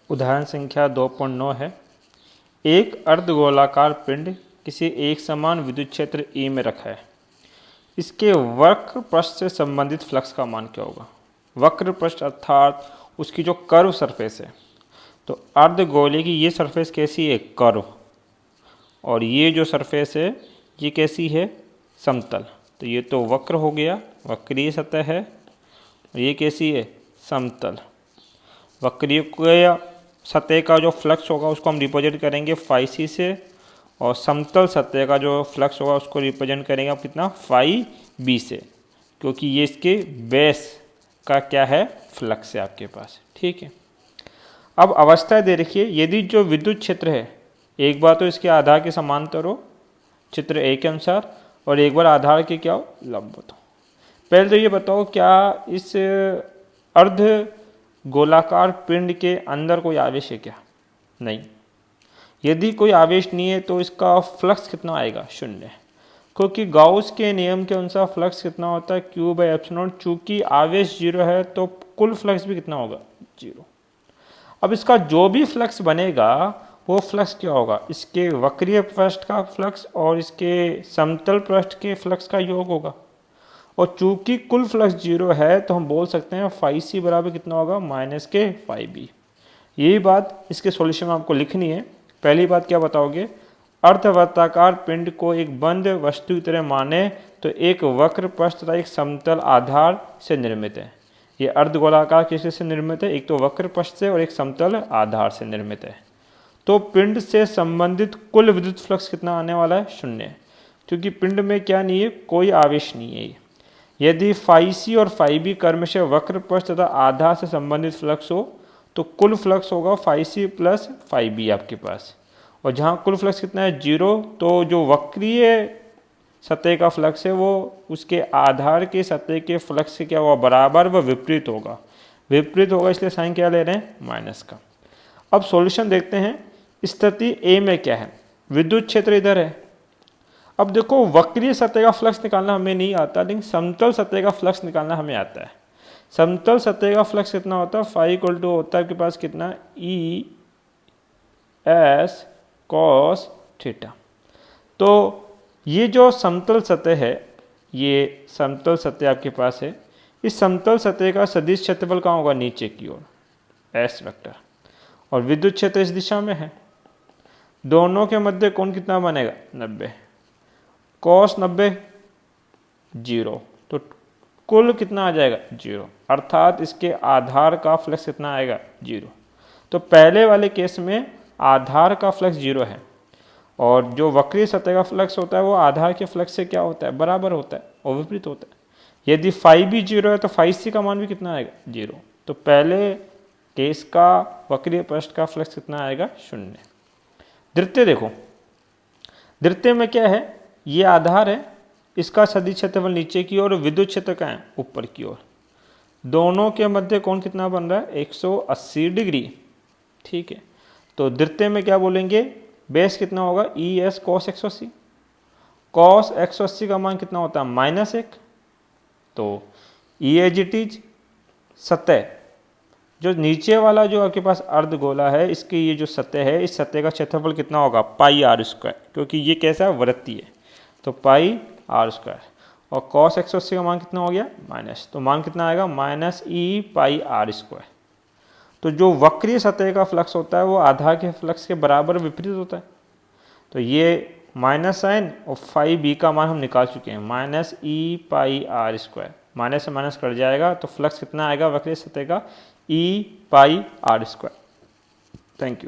उदाहरण संख्या 2.9 है। एक अर्धगोलाकार पिंड किसी एक समान विद्युत क्षेत्र E में रखा है। इसके वक्र पृष्ठ से संबंधित फ्लक्स का मान क्या होगा। वक्र पृष्ठ अर्थात उसकी जो कर्व सरफेस है। तो अर्धगोले की ये सरफेस कैसी है, कर्व, और ये जो सरफेस है ये कैसी है, समतल। तो ये तो वक्र हो गया, वक्रीय सतह है, और ये कैसी है, समतल। वक्रीय सतह का जो फ्लक्स होगा उसको हम रिप्रेजेंट करेंगे फाई सी से, और समतल सतह का जो फ्लक्स होगा उसको रिप्रेजेंट करेंगे आप कितना, फाई बी से, क्योंकि ये इसके बेस का क्या है, फ्लक्स है आपके पास। ठीक है। अब अवस्था दे रखिए, यदि जो विद्युत क्षेत्र है एक बार तो इसके आधार के समांतर हो चित्र ए के अनुसार, और एक बार आधार के क्या हो, लंबवत हो। पहले तो ये बताओ, क्या इस अर्ध गोलाकार पिंड के अंदर कोई आवेश है क्या? नहीं। यदि कोई आवेश नहीं है तो इसका फ्लक्स कितना आएगा, शून्य, क्योंकि गाउस के नियम के अनुसार फ्लक्स कितना होता है, Q/ε। चूंकि आवेश जीरो है तो कुल फ्लक्स भी कितना होगा, जीरो। अब इसका जो भी फ्लक्स बनेगा वो फ्लक्स क्या होगा, इसके वक्रीय पृष्ठ का फ्लक्स और इसके समतल पृष्ठ के फ्लक्स का योग होगा। और चूंकि कुल फ्लक्स जीरो है तो हम बोल सकते हैं फाई सी बराबर कितना होगा, माइनस के फाई बी। यही बात इसके सॉल्यूशन में आपको लिखनी है। पहली बात क्या बताओगे, अर्धवृत्ताकार पिंड को एक बंद वस्तु की तरह माने तो एक वक्र पृष्ठ तथा एक समतल आधार से निर्मित है। ये अर्धगोलाकार किसी से निर्मित है, एक तो वक्र पृष्ठ से और एक समतल आधार से निर्मित है। तो पिंड से संबंधित कुल विद्युत फ्लक्स कितना आने वाला है, शून्य, क्योंकि पिंड में क्या नहीं है, कोई आवेश नहीं है। यदि फाई सी और फाई बी क्रमशः वक्र पृष्ठ तथा आधार से संबंधित फ्लक्स हो तो कुल फ्लक्स होगा phi C plus phi B आपके पास। और जहाँ कुल फ्लक्स कितना है, जीरो, तो जो वक्रीय सतह का फ्लक्स है वो उसके आधार के सतह के फ्लक्स से क्या हुआ, बराबर व विपरीत होगा। विपरीत होगा इसलिए साइन क्या ले रहे हैं, माइनस का। अब सॉल्यूशन देखते हैं। स्थिति ए में क्या है, विद्युत क्षेत्र इधर है। अब देखो, वक्रीय सतह का फ्लक्स निकालना हमें नहीं आता, लेकिन समतल सतह का फ्लक्स निकालना हमें आता है। समतल सतह का फ्लक्स कितना होता है, फाई इक्वल टू होता है आपके पास कितना, ई एस कॉस थीटा। तो ये जो समतल सतह है, ये समतल सतह आपके पास है। इस समतल सतह का सदिश क्षेत्रफल कहाँ होगा, नीचे की ओर, एस वेक्टर, और विद्युत क्षेत्र इस दिशा में है। दोनों के मध्य कोण कितना बनेगा, 90, कॉस 90 जीरो, तो कुल कितना आ जाएगा, जीरो, अर्थात इसके आधार का फ्लक्स कितना आएगा, जीरो। तो पहले वाले केस में आधार का फ्लक्स जीरो है, और जो वक्रीय सतह का फ्लक्स होता है वो आधार के फ्लक्स से क्या होता है, बराबर होता है और विपरीत होता है। यदि फाई भी जीरो है तो फाई सी का मान भी कितना आएगा, जीरो। तो पहले केस का वक्रीय पृष्ठ का फ्लक्स कितना आएगा, शून्य। द्वितीय देखो, द्वितीय में क्या है, ये आधार है, इसका सदिश क्षेत्रफल नीचे की ओर, विद्युत क्षेत्र का है ऊपर की ओर। दोनों के मध्य कोण कितना बन रहा है, 180 डिग्री। ठीक है। तो द्वितीय में क्या बोलेंगे, बेस कितना होगा, ई एस कॉस 180। कॉस 180 का मान कितना होता है, -1। तो ई एज इट इज सतह, जो नीचे वाला जो आपके पास अर्धगोला है, इसकी ये जो सतह है, इस सतह का क्षेत्रफल कितना होगा, पाई आर स्क्वायर, क्योंकि ये कैसा है, वृत्तीय है, तो पाई आर स्क्वायर। और कॉस 180 का मान कितना हो गया, माइनस, तो मान कितना आएगा, minus E pi R square. तो जो वक्रीय सतह का फ्लक्स होता है वो आधार के फ्लक्स के बराबर विपरीत होता है। तो ये माइनस साइन और फाई बी का मान हम निकाल चुके हैं, minus E pi R square, minus से माइनस कट जाएगा, तो फ्लक्स कितना आएगा वक्रीय सतह का, E pi R square. Thank you.